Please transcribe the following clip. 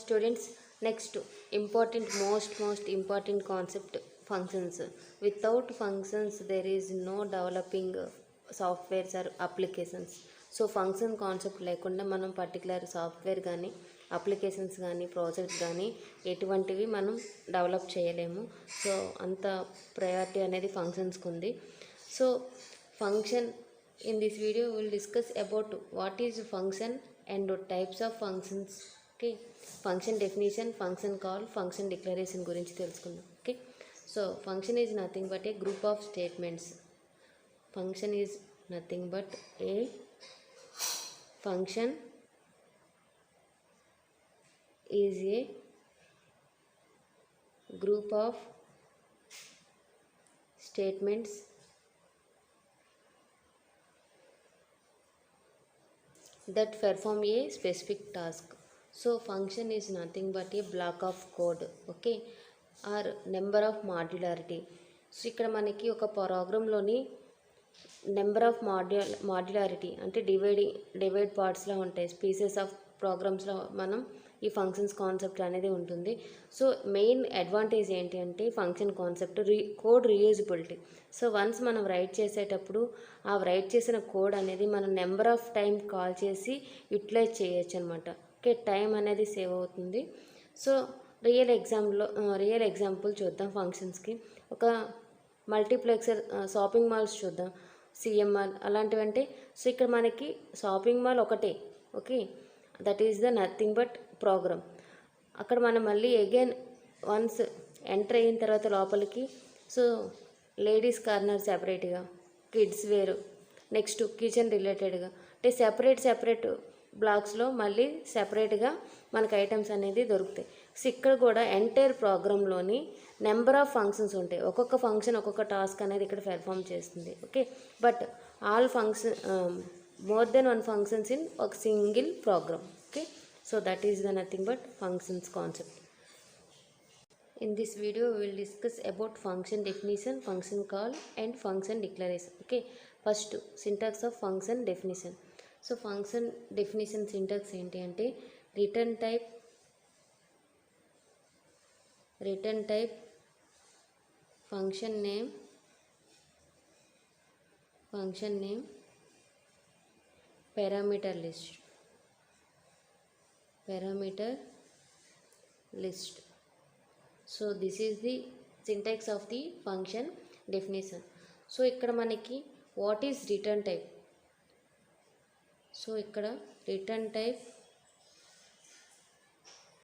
Students, next most important concept, functions. Without functions there is no developing softwares or applications. So function concept లేకుండా మనం particular software కానీ applications కానీ project కానీ ఎటువంటివి మనం develop చేయలేము. సో అంత ప్రయారిటీ అనేది ఫంక్షన్స్కి ఉంది. So function in this video will discuss about what is function and types of functions. Okay, function definition, function call, function declaration గురించి తెలుసుకుందాం. Okay, so function is nothing but A group of statements. Function is nothing but A function is a group of statements that perform a specific task. So function is nothing but a block of code, okay, or number of modularity. So ఇక్కడ మనకి ఒక ప్రోగ్రాంలోని number of modularity అంటే divide పార్ట్స్లో ఉంటాయి, pieces of ప్రోగ్రామ్స్లో మనం ఈ functions concept అనేది ఉంటుంది. సో మెయిన్ అడ్వాంటేజ్ ఏంటి అంటే function concept code reusability. So once మనం రైట్ చేసేటప్పుడు ఆ రైట్ చేసిన కోడ్ అనేది మనం నెంబర్ ఆఫ్ టైం కాల్ చేసి యూటిలైజ్ చేయొచ్చు అనమాట. ఓకే, టైం అనేది సేవ్ అవుతుంది. సో రియల్ ఎగ్జాంపుల్ చూద్దాం ఫంక్షన్స్కి. ఒక మల్టీప్లెక్సర్, షాపింగ్ మాల్స్ చూద్దాం, సిఎంఆర్ అలాంటివంటే. సో ఇక్కడ మనకి షాపింగ్ మాల్ ఒకటే, okay, that is the nothing but program. అక్కడ మనం మళ్ళీ అగైన్ వన్స్ ఎంటర్ అయిన తర్వాత లోపలికి, సో లేడీస్ కార్నర్ సెపరేట్గా, కిడ్స్ వేరు, నెక్స్ట్ కిచెన్ రిలేటెడ్గా, అంటే సెపరేట్ బ్లాక్స్లో మళ్ళీ సెపరేట్గా మనకు ఐటమ్స్ అనేది దొరుకుతాయి. సో ఇక్కడ కూడా ఎంటైర్ ప్రోగ్రాంలోని నెంబర్ ఆఫ్ ఫంక్షన్స్ ఉంటాయి. ఒక్కొక్క ఫంక్షన్ ఒక్కొక్క టాస్క్ అనేది ఇక్కడ పెర్ఫామ్ చేస్తుంది. Okay, but all function more than one functions in ఒక single program. Okay, so that is the nothing but functions concept. In this video we will discuss about function definition, function call and function declaration. Okay, first syntax of function definition. So function definition syntax ఏంటి అంటే return type function name parameter list. So this is the syntax of the function definition. So ఇక్కడ మనకి what is return type. So ఇక్కడ return type